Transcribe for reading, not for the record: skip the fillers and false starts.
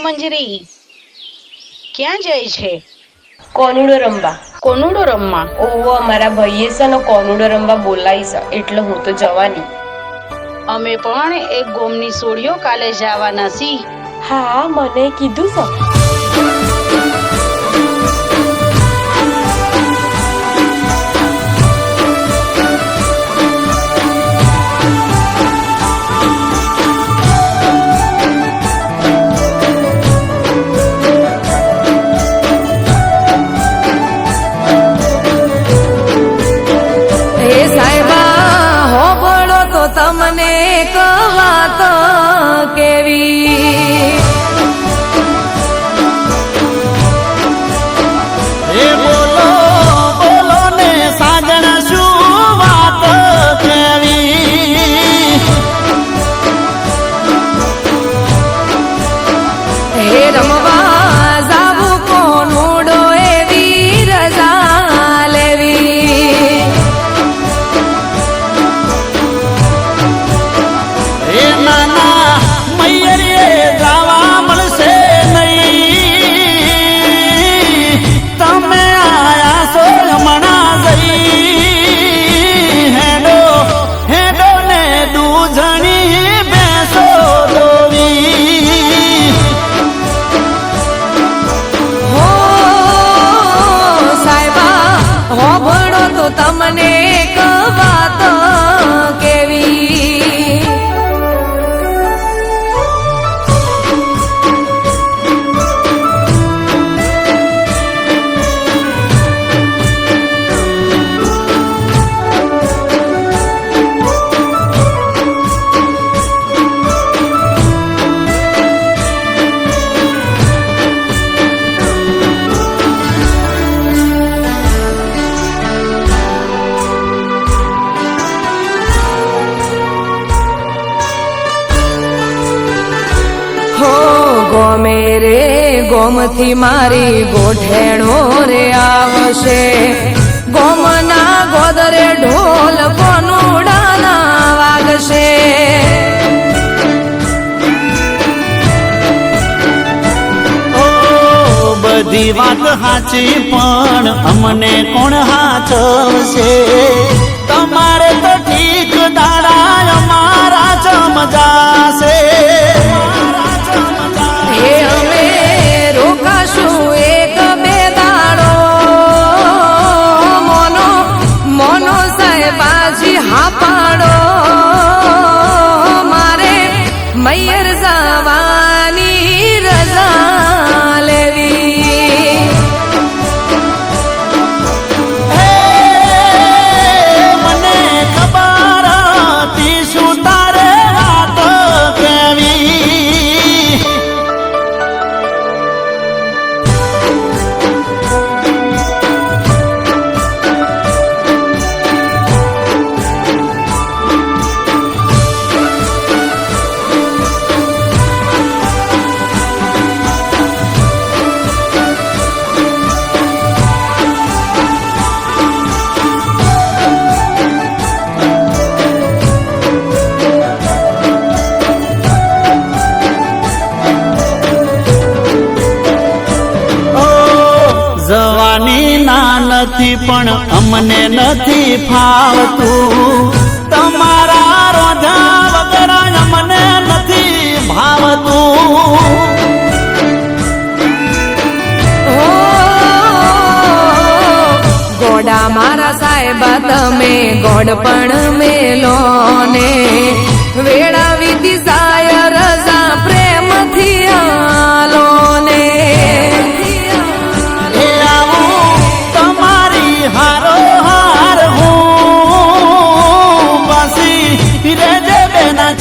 મંજરી ક્યાં જાય છે? કોનુડો રમવા. કોનુડો રમવા? ઓહો, મારા ભાઈએ છે ને કોનુડો રમવા બોલાવી છે, એટલે હું તો જવાની. અમે પણ એક ગોમની સોળીઓ કાલે જવાના છી. હા, મને કીધું છે. તમને એક વાત કેવી, હે બોલો બોલો ને સાજણ શું વાત કેવી, હે રમવા જાવું કોનુડો એવી રજા લેવી, નાના મૈયરે ગાવા મળશે નહીં, તમે આયા છો હમણા જઈ, હેડો હેડો ને દૂધણી બેસો દોવી, હો સાહેબા હોભળો તો તમને એક વાત કેવી, ગોમે રે ગોમથી મારી ગોઠેણો રે આવશે, ગોમના ગોદરે ઢોલ કોનુડાના વાગશે, બધી વાત સાચી પણ અમને કોણ હાચવશે, તમારે તો ઠીક દાડા અમારા ચમજાશે, હે અમે રોકાશું એક બે દાડો, મોનો મોનો સાહેબાજી હા પાડો, મારે મૈયર જવાની રજા લેવી, મને ખબર હતી શું તારે વાત કેવી, જવાની ના નથી પણ અમને નથી ફાવતું, તમારા રોજા વગર અમને નથી ભાવતું, ગોડા મારા સાહેબા તમે ગોડ પણ મેલો ને, વેળા વિધિ સાય રજા પ્રેમથી આલો ને, એ આવું તમારી હારો હાર હું પાછી રેજે બેના